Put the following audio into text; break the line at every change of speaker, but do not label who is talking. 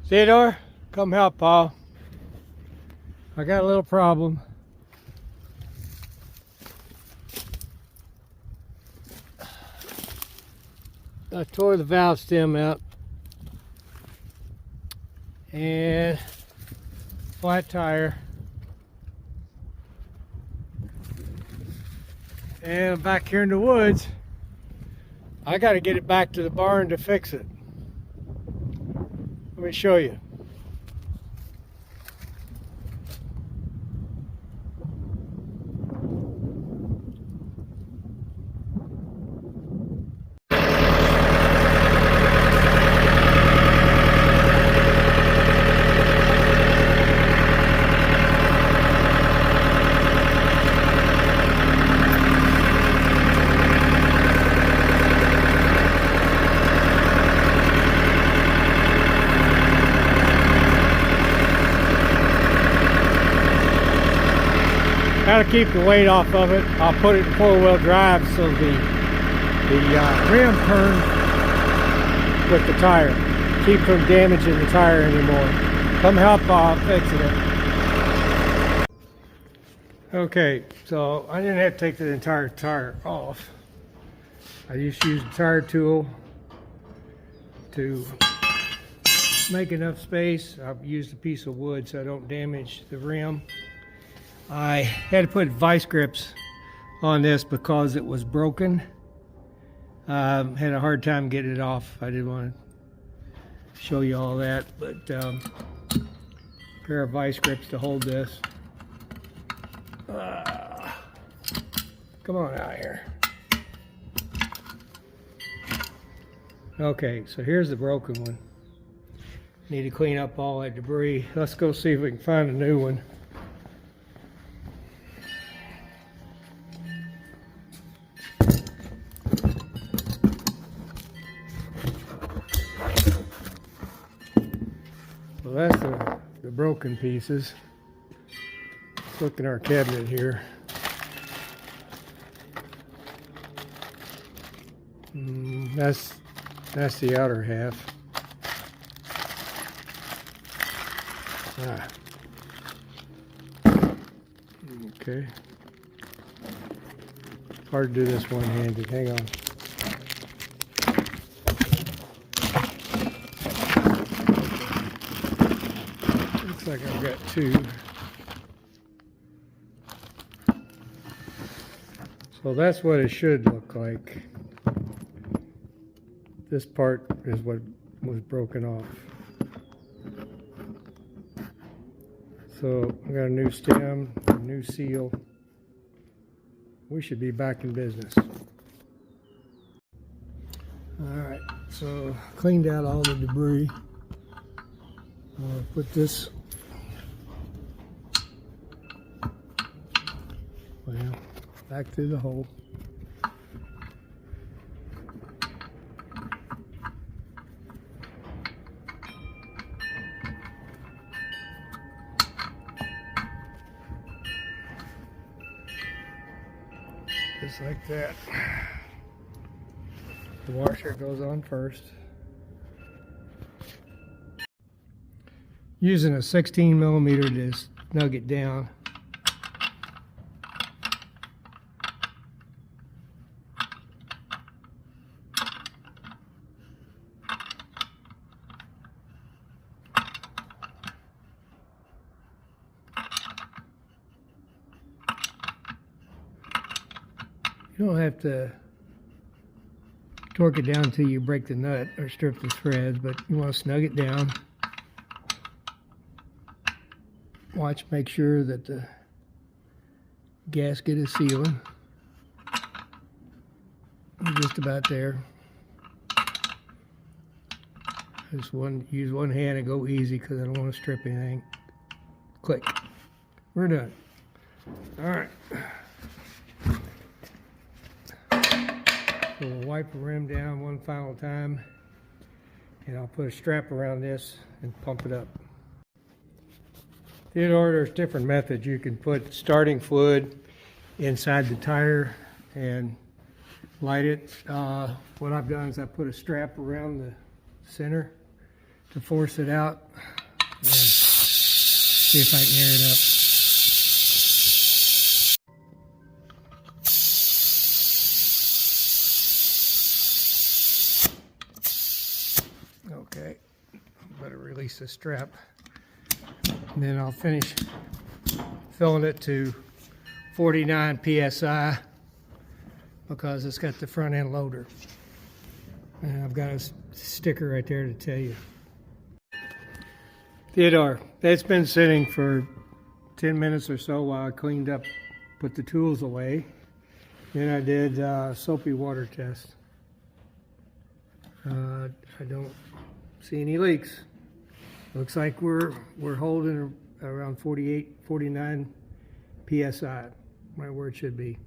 Theodore, come help, Paul. I got a little problem. I tore the valve stem out and flat tire, and I'm back here in the woods. I got to get it back to the barn to fix it. Let me show you. How to keep the weight off of it. I'll put it in four-wheel drive so the rim turns with the tire. Keep from damaging the tire anymore. Come help fixing it. Okay, so I didn't have to take the entire tire off. I just used the tire tool to make enough space. I've used a piece of wood so I don't damage the rim. I had to put vice grips on this because it was broken. Had a hard time getting it off. I didn't want to show you all that, but pair of vice grips to hold this. Come on out here. Okay, so here's the broken one. Need to clean up all that debris. Let's go see if we can find a new one. Well, that's the broken pieces. Let's look in our cabinet here. That's the outer half. Okay. Hard to do this one-handed. Hang on. Looks like I've got two. So that's what it should look like. This part is what was broken off. So I got a new stem, a new seal. We should be back in business. Alright, so cleaned out all the debris. I'll put this, well, back through the hole. Just like that. The washer goes on first. Using a 16mm to snug it down. You don't have to torque it down until you break the nut or strip the threads, but you want to snug it down. Watch, make sure that the gasket is sealing. Just about there. Just use one hand and go easy because I don't want to strip anything. Click. We're done. All right. So we'll wipe the rim down one final time, and I'll put a strap around this and pump it up. Theodore, there's different methods. You can put starting fluid inside the tire and light it. What I've done is I put a strap around the center to force it out and see if I can air it up. Okay, better release the strap. And then I'll finish filling it to 49 psi because it's got the front end loader. And I've got a sticker right there to tell you. Theodore, that's been sitting for 10 minutes or so while I cleaned up, put the tools away. Then I did soapy water test. I don't see any leaks. Looks like we're holding around 48, 49 psi, right where it should be.